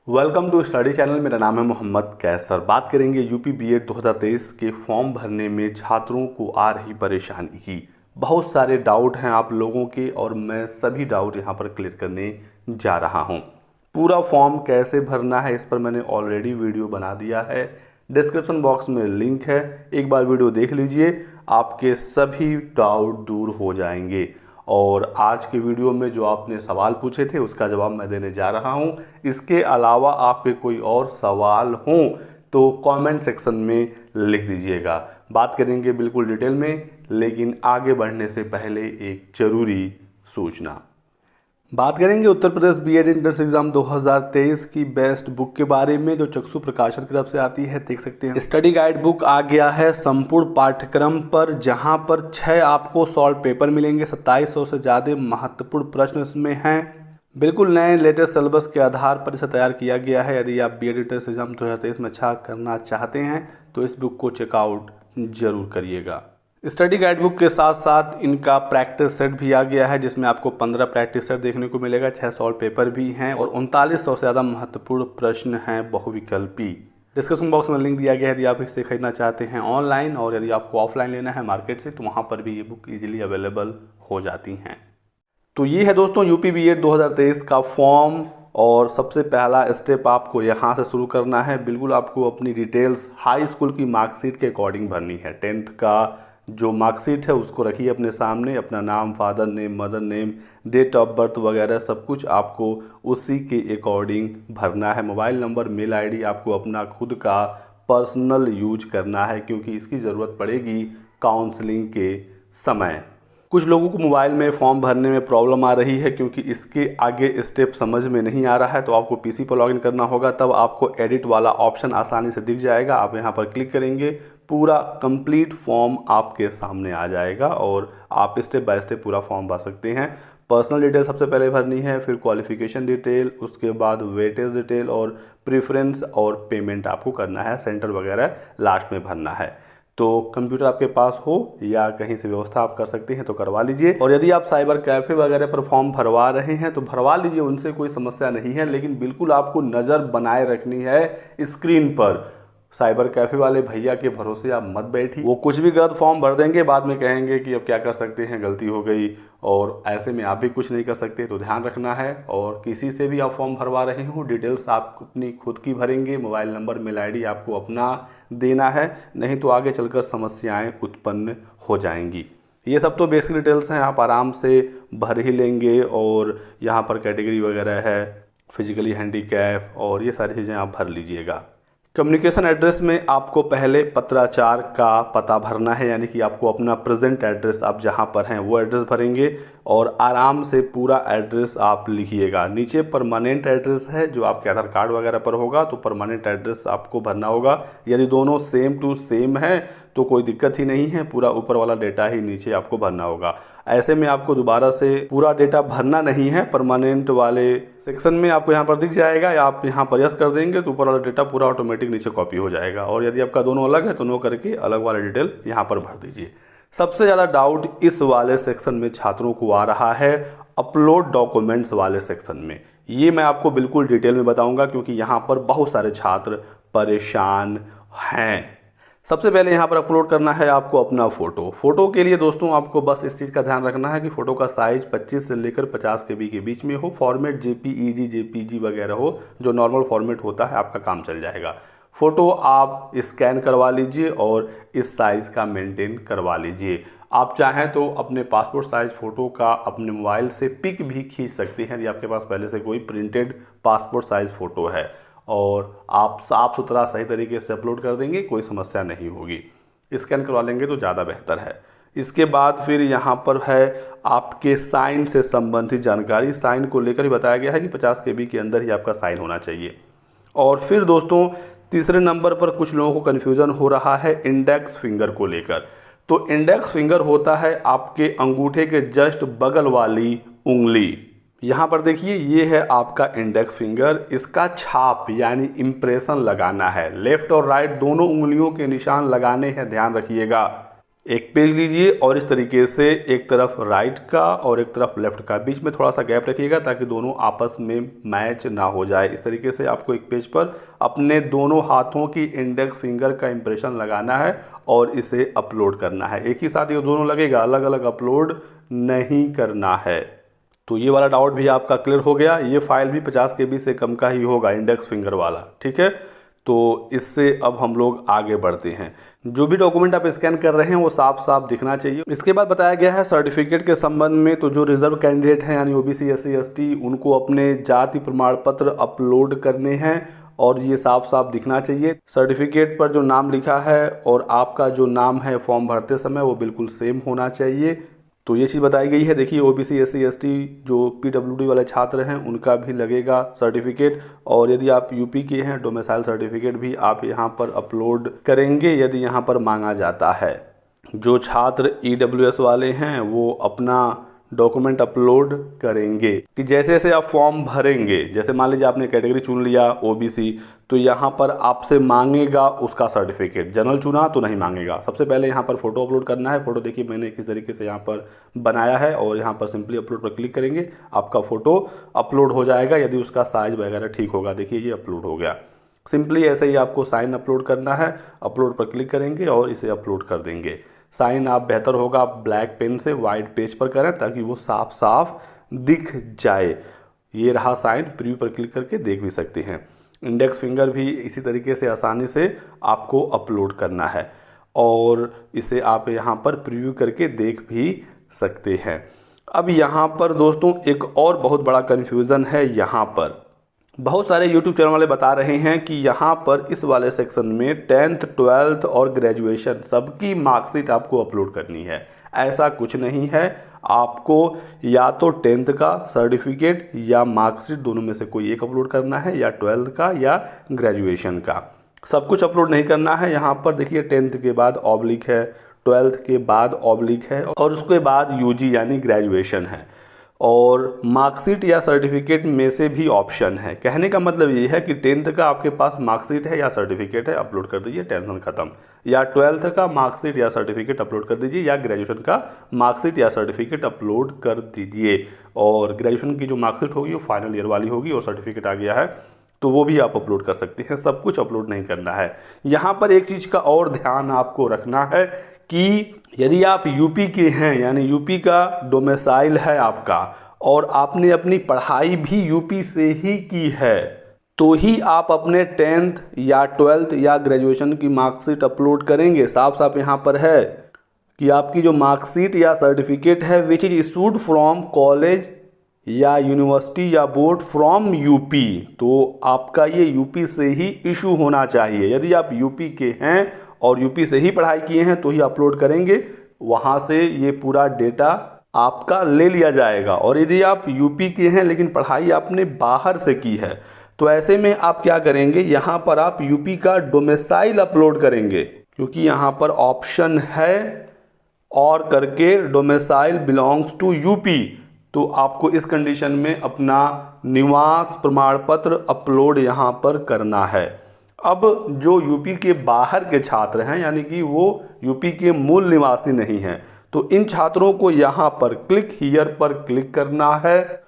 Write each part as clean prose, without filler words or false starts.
Welcome to study channel. मेरा नाम है मोहम्मद कैसर। बात करेंगे यूपी बीएड 2023 के फॉर्म भरने में छात्रों को आ रही परेशानी की। बहुत सारे डाउट हैं आप लोगों के और मैं सभी डाउट यहां पर क्लियर करने जा रहा हूं। पूरा फॉर्म कैसे भरना है इस पर मैंने ऑलरेडी वीडियो बना दिया है, डिस्क्रिप्शन बॉक्स में लिंक है, एक बार वीडियो देख लीजिए, आपके सभी डाउट दूर हो जाएंगे। और आज के वीडियो में जो आपने सवाल पूछे थे उसका जवाब मैं देने जा रहा हूं। इसके अलावा आपके कोई और सवाल हों तो कमेंट सेक्शन में लिख दीजिएगा। बात करेंगे बिल्कुल डिटेल में, लेकिन आगे बढ़ने से पहले एक जरूरी सूचना। बात करेंगे Uttar Pradesh BEd entrance exam 2023 की बेस्ट बुक के बारे में, जो चक्षु प्रकाशन की तरफ से आती है। देख सकते हैं स्टडी गाइड बुक आ गया है संपूर्ण पाठ्यक्रम पर, जहां पर 6 आपको सॉल्व पेपर मिलेंगे। 2700 से ज़्यादा महत्वपूर्ण प्रश्न इसमें हैं। बिल्कुल नए लेटेस्ट सिलेबस के आधार पर इसे तैयार किया गया है। यदि आप बीएड एंट्रेंस एग्जाम 2023 में अच्छा करना चाहते हैं तो इस बुक को चेकआउट जरूर करिएगा। स्टडी गाइड बुक के साथ साथ इनका प्रैक्टिस सेट भी आ गया है, जिसमें आपको 15 प्रैक्टिस सेट देखने को मिलेगा, 6 सॉल्व पेपर भी हैं और 3900 से ज़्यादा महत्वपूर्ण प्रश्न हैं बहुविकल्पी। डिस्क्रिप्शन बॉक्स में लिंक दिया गया है यदि आप इसे खरीदना चाहते हैं ऑनलाइन, और यदि आपको ऑफलाइन लेना है मार्केट से तो वहाँ पर भी ये बुक ईजिली अवेलेबल हो जाती हैं। तो ये है दोस्तों यूपी बीएड 2023 का फॉर्म, और सबसे पहला स्टेप आपको यहाँ से शुरू करना है। बिल्कुल आपको अपनी डिटेल्स हाई स्कूल की मार्कशीट के अकॉर्डिंग भरनी है। 10th का जो मार्कशीट है उसको रखिए अपने सामने, अपना नाम, father name, mother name, date of birth वगैरह सब कुछ आपको उसी के अकॉर्डिंग भरना है। मोबाइल नंबर, मेल आईडी आपको अपना खुद का पर्सनल यूज करना है, क्योंकि इसकी ज़रूरत पड़ेगी काउंसलिंग के समय। कुछ लोगों को मोबाइल में फॉर्म भरने में प्रॉब्लम आ रही है क्योंकि इसके आगे स्टेप समझ में नहीं आ रहा है, तो आपको पीसी पर लॉगिन करना होगा, तब आपको एडिट वाला ऑप्शन आसानी से दिख जाएगा। आप यहां पर क्लिक करेंगे, पूरा कंप्लीट फॉर्म आपके सामने आ जाएगा और आप स्टेप बाय स्टेप पूरा फॉर्म भर सकते हैं। पर्सनल डिटेल सबसे पहले भरनी है, फिर क्वालिफिकेशन डिटेल, उसके बाद वेटेज डिटेल और प्रेफरेंस और पेमेंट आपको करना है। सेंटर वगैरह लास्ट में भरना है। तो कंप्यूटर आपके पास हो या कहीं से व्यवस्था आप कर सकते हैं तो करवा लीजिए। और यदि आप साइबर कैफ़े वगैरह पर फॉर्म भरवा रहे हैं तो भरवा लीजिए, उनसे कोई समस्या नहीं है, लेकिन बिल्कुल आपको नज़र बनाए रखनी है स्क्रीन पर। साइबर कैफ़े वाले भैया के भरोसे आप मत बैठिए, वो कुछ भी गलत फॉर्म भर देंगे, बाद में कहेंगे कि अब क्या कर सकते हैं, गलती हो गई, और ऐसे में आप भी कुछ नहीं कर सकते। तो ध्यान रखना है। और किसी से भी आप फॉर्म भरवा रहे हो, डिटेल्स आप अपनी खुद की भरेंगे, मोबाइल नंबर, मेल आईडी आपको अपना देना है, नहीं तो आगे चलकर समस्याएं उत्पन्न हो जाएंगी। ये सब तो बेसिक डिटेल्स हैं, आप आराम से भर ही लेंगे। और यहाँ पर कैटेगरी वगैरह है, फिजिकली हैंडीकैप, और ये सारी चीज़ें आप भर लीजिएगा। कम्युनिकेशन एड्रेस में आपको पहले पत्राचार का पता भरना है, यानी कि आपको अपना प्रेजेंट एड्रेस, आप जहां पर हैं वो एड्रेस भरेंगे और आराम से पूरा एड्रेस आप लिखिएगा। नीचे परमानेंट एड्रेस है जो आपके आधार कार्ड वगैरह पर होगा, तो परमानेंट एड्रेस आपको भरना होगा। यदि दोनों सेम टू सेम है तो कोई दिक्कत ही नहीं है, पूरा ऊपर वाला डेटा ही नीचे आपको भरना होगा। ऐसे में आपको दोबारा से पूरा डेटा भरना नहीं है। परमानेंट वाले सेक्शन में आपको यहाँ पर दिख जाएगा, या आप यहाँ पर यस कर देंगे तो ऊपर वाला डेटा पूरा ऑटोमेटिक नीचे कॉपी हो जाएगा। और यदि आपका दोनों अलग है तो नो करके अलग वाला डिटेल यहाँ पर भर दीजिए। सबसे ज़्यादा डाउट इस वाले सेक्शन में छात्रों को आ रहा है, अपलोड डॉक्यूमेंट्स वाले सेक्शन में। ये मैं आपको बिल्कुल डिटेल में बताऊंगा क्योंकि यहाँ पर बहुत सारे छात्र परेशान हैं। सबसे पहले यहाँ पर अपलोड करना है आपको अपना फ़ोटो के लिए दोस्तों आपको बस इस चीज़ का ध्यान रखना है कि फ़ोटो का साइज़ 25 से लेकर 50 KB के बीच में हो। फॉर्मेट JPEG JPG वगैरह हो, जो नॉर्मल फॉर्मेट होता है, आपका काम चल जाएगा। फ़ोटो आप स्कैन करवा लीजिए और इस साइज़ का मेंटेन करवा लीजिए। आप चाहें तो अपने पासपोर्ट साइज़ फ़ोटो का अपने मोबाइल से पिक भी खींच सकते हैं यदि आपके पास पहले से कोई प्रिंटेड पासपोर्ट साइज़ फ़ोटो है, और आप साफ़ सुथरा सही तरीके से अपलोड कर देंगे, कोई समस्या नहीं होगी। स्कैन करवा लेंगे तो ज़्यादा बेहतर है। इसके बाद फिर यहाँ पर है आपके साइन से संबंधित जानकारी। साइन को लेकर ही बताया गया है कि 50 KB के अंदर ही आपका साइन होना चाहिए। और फिर दोस्तों तीसरे नंबर पर कुछ लोगों को कन्फ्यूज़न हो रहा है इंडेक्स फिंगर को लेकर। तो इंडेक्स फिंगर होता है आपके अंगूठे के जस्ट बगल वाली उंगली। यहाँ पर देखिए, ये है आपका इंडेक्स फिंगर। इसका छाप यानी इम्प्रेशन लगाना है। लेफ्ट और राइट दोनों उंगलियों के निशान लगाने हैं, ध्यान रखिएगा। एक पेज लीजिए और इस तरीके से एक तरफ राइट का और एक तरफ लेफ्ट का, बीच में थोड़ा सा गैप रखिएगा ताकि दोनों आपस में मैच ना हो जाए। इस तरीके से आपको एक पेज पर अपने दोनों हाथों की इंडेक्स फिंगर का इंप्रेशन लगाना है और इसे अपलोड करना है। एक ही साथ ये दोनों लगेगा, अलग अलग अपलोड नहीं करना है। तो ये वाला डाउट भी आपका क्लियर हो गया। ये फाइल भी 50 KB से कम का ही होगा, इंडेक्स फिंगर वाला, ठीक है। तो इससे अब हम लोग आगे बढ़ते हैं। जो भी डॉक्यूमेंट आप स्कैन कर रहे हैं वो साफ साफ दिखना चाहिए। इसके बाद बताया गया है सर्टिफिकेट के संबंध में, तो जो रिजर्व कैंडिडेट हैं यानी OBC SC ST उनको अपने जाति प्रमाण पत्र अपलोड करने हैं और ये साफ साफ दिखना चाहिए। सर्टिफिकेट पर जो नाम लिखा है और आपका जो नाम है फॉर्म भरते समय वो बिल्कुल सेम होना चाहिए। तो ये चीज़ बताई गई है। देखिए OBC SC ST जो PWD वाले छात्र हैं उनका भी लगेगा सर्टिफिकेट, और यदि आप यूपी के हैं डोमिसाइल सर्टिफिकेट भी आप यहाँ पर अपलोड करेंगे यदि यहाँ पर मांगा जाता है। जो छात्र EWS वाले हैं वो अपना डॉक्यूमेंट अपलोड करेंगे कि जैसे जैसे आप फॉर्म भरेंगे, जैसे मान लीजिए आपने कैटेगरी चुन लिया OBC, तो यहाँ पर आपसे मांगेगा उसका सर्टिफिकेट। जनरल चुना तो नहीं मांगेगा। सबसे पहले यहाँ पर फोटो अपलोड करना है। फोटो देखिए मैंने किस तरीके से यहाँ पर बनाया है और यहाँ पर सिंपली अपलोड पर क्लिक करेंगे, आपका फोटो अपलोड हो जाएगा यदि उसका साइज वगैरह ठीक होगा। देखिए ये अपलोड हो गया। सिंपली ऐसे ही आपको साइन अपलोड करना है, अपलोड पर क्लिक करेंगे और इसे अपलोड कर देंगे। साइन आप बेहतर होगा आप ब्लैक पेन से वाइट पेज पर करें ताकि वो साफ साफ दिख जाए। ये रहा साइन, प्रीव्यू पर क्लिक करके देख भी सकते हैं। इंडेक्स फिंगर भी इसी तरीके से आसानी से आपको अपलोड करना है और इसे आप यहाँ पर प्रीव्यू करके देख भी सकते हैं। अब यहाँ पर दोस्तों एक और बहुत बड़ा कन्फ्यूज़न है। यहाँ पर बहुत सारे YouTube चैनल वाले बता रहे हैं कि यहाँ पर इस वाले सेक्शन में 10th 12th और ग्रेजुएशन सबकी मार्कशीट आपको अपलोड करनी है। ऐसा कुछ नहीं है। आपको या तो 10th का सर्टिफिकेट या मार्कशीट दोनों में से कोई एक अपलोड करना है, या 12th का या ग्रेजुएशन का। सब कुछ अपलोड नहीं करना है। यहाँ पर देखिए 10th के बाद ऑब्लिक है, 12th के बाद ऑब्लिक है और उसके बाद UG यानी ग्रेजुएशन है, और मार्कशीट या सर्टिफिकेट में से भी ऑप्शन है। कहने का मतलब ये है कि 10th का आपके पास मार्कशीट है या सर्टिफिकेट है, अपलोड कर दीजिए, टेंशन खत्म। या 12th का मार्कशीट या सर्टिफिकेट अपलोड कर दीजिए, या ग्रेजुएशन का मार्कशीट या सर्टिफिकेट अपलोड कर दीजिए। और ग्रेजुएशन की जो मार्कशीट होगी वो फाइनल ईयर वाली होगी और सर्टिफिकेट आ गया है तो वो भी आप अपलोड कर सकते हैं। सब कुछ अपलोड नहीं करना है। यहाँ पर एक चीज़ का और ध्यान आपको रखना है कि यदि आप यूपी के हैं यानी यूपी का डोमिसाइल है आपका और आपने अपनी पढ़ाई भी यूपी से ही की है, तो ही आप अपने 10th या 12th या ग्रेजुएशन की मार्कशीट अपलोड करेंगे। साफ साफ यहाँ पर है कि आपकी जो मार्कशीट या सर्टिफिकेट है which is issued from college या यूनिवर्सिटी या बोर्ड फ्रॉम यूपी, तो आपका ये यूपी से ही इशू होना चाहिए। यदि आप यूपी के हैं और यूपी से ही पढ़ाई किए हैं तो ही अपलोड करेंगे, वहाँ से ये पूरा डेटा आपका ले लिया जाएगा। और यदि आप यूपी के हैं लेकिन पढ़ाई आपने बाहर से की है तो ऐसे में आप क्या करेंगे, यहाँ पर आप यूपी का डोमिसाइल अपलोड करेंगे, क्योंकि यहाँ पर ऑप्शन है और करके डोमिसाइल बिलोंग्स टू यूपी, तो आपको इस कंडीशन में अपना निवास प्रमाण पत्र अपलोड यहाँ पर करना है। अब जो यूपी के बाहर के छात्र हैं यानी कि वो यूपी के मूल निवासी नहीं हैं, तो इन छात्रों को यहाँ पर क्लिक हियर पर क्लिक करना है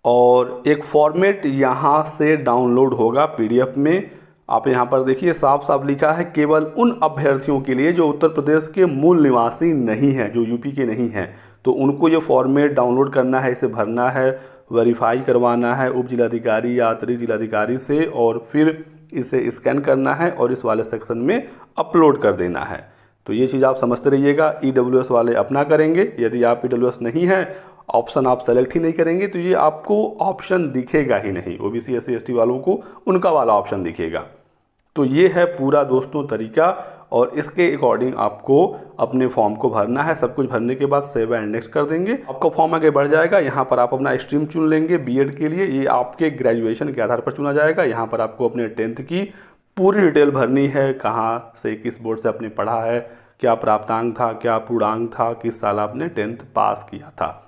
और एक फॉर्मेट यहाँ से डाउनलोड होगा PDF में। आप यहाँ पर देखिए साफ साफ लिखा है केवल उन अभ्यर्थियों के लिए जो उत्तर प्रदेश के मूल निवासी नहीं हैं, जो यूपी के नहीं हैं, तो उनको ये फॉर्मेट डाउनलोड करना है, इसे भरना है, वेरीफाई करवाना है उप जिलाधिकारी या अतिरिक्त जिलाधिकारी से, और फिर इसे स्कैन करना है और इस वाले सेक्शन में अपलोड कर देना है। तो ये चीज़ आप समझते रहिएगा। EWS वाले अपना करेंगे। यदि आप EWS नहीं है, ऑप्शन आप सेलेक्ट ही नहीं करेंगे तो ये आपको ऑप्शन दिखेगा ही नहीं। OBC SC ST वालों को उनका वाला ऑप्शन दिखेगा। तो ये है पूरा दोस्तों तरीका और इसके अकॉर्डिंग आपको अपने फॉर्म को भरना है। सब कुछ भरने के बाद सेव एंड नेक्स्ट कर देंगे, आपका फॉर्म आगे बढ़ जाएगा। यहाँ पर आप अपना स्ट्रीम चुन लेंगे बीएड के लिए, ये आपके ग्रेजुएशन के आधार पर चुना जाएगा। यहाँ पर आपको अपने 10th की पूरी डिटेल भरनी है, कहाँ से किस बोर्ड से आपने पढ़ा है, क्या प्राप्तांक था, क्या पूर्णांक था, किस साल आपने 10th पास किया था।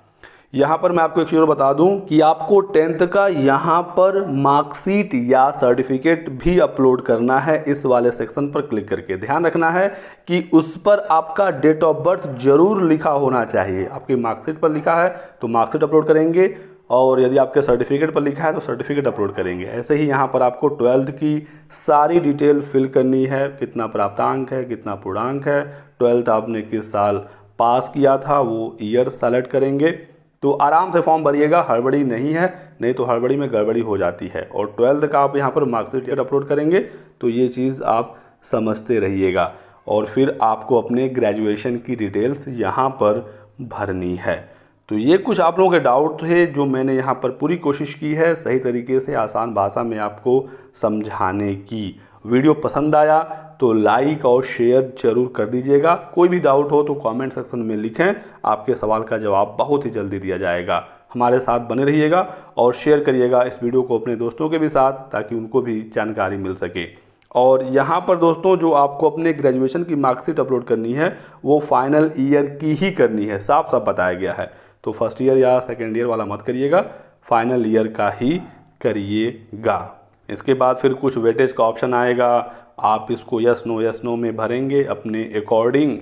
यहाँ पर मैं आपको एक चीज़ और बता दूं कि आपको 10th का यहाँ पर मार्कशीट या सर्टिफिकेट भी अपलोड करना है। इस वाले सेक्शन पर क्लिक करके ध्यान रखना है कि उस पर आपका डेट ऑफ बर्थ जरूर लिखा होना चाहिए। आपकी मार्कशीट पर लिखा है तो मार्कशीट अपलोड करेंगे, और यदि आपके सर्टिफिकेट पर लिखा है तो सर्टिफिकेट अपलोड करेंगे। ऐसे ही यहाँ पर आपको 12th की सारी डिटेल फिल करनी है, कितना प्राप्तांक है, कितना पूर्णांक है, 12th आपने किस साल पास किया था वो ईयर सेलेक्ट करेंगे। तो आराम से फॉर्म भरिएगा, हड़बड़ी नहीं है, नहीं तो हड़बड़ी में गड़बड़ी हो जाती है। और 12th का आप यहाँ पर मार्कशीट अपलोड करेंगे तो ये चीज़ आप समझते रहिएगा। और फिर आपको अपने ग्रेजुएशन की डिटेल्स यहाँ पर भरनी है। तो ये कुछ आप लोगों के डाउट थे जो मैंने यहाँ पर पूरी कोशिश की है सही तरीके से आसान भाषा में आपको समझाने की। वीडियो पसंद आया तो लाइक और शेयर जरूर कर दीजिएगा। कोई भी डाउट हो तो कमेंट सेक्शन में लिखें, आपके सवाल का जवाब बहुत ही जल्दी दिया जाएगा। हमारे साथ बने रहिएगा और शेयर करिएगा इस वीडियो को अपने दोस्तों के भी साथ, ताकि उनको भी जानकारी मिल सके। और यहाँ पर दोस्तों जो आपको अपने ग्रेजुएशन की मार्कशीट अपलोड करनी है वो फाइनल ईयर की ही करनी है, साफ साफ बताया गया है। तो फर्स्ट ईयर या सेकेंड ईयर वाला मत करिएगा, फाइनल ईयर का ही करिएगा। इसके बाद फिर कुछ वेटेज का ऑप्शन आएगा, आप इसको यस नो में भरेंगे अपने अकॉर्डिंग,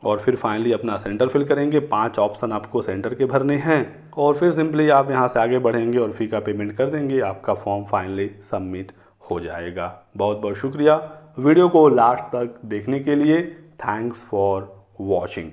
और फिर फाइनली अपना सेंटर फिल करेंगे। 5 ऑप्शन आपको सेंटर के भरने हैं, और फिर सिंपली आप यहाँ से आगे बढ़ेंगे और फी का पेमेंट कर देंगे, आपका फॉर्म फाइनली सबमिट हो जाएगा। बहुत बहुत शुक्रिया वीडियो को लास्ट तक देखने के लिए। Thanks for watching.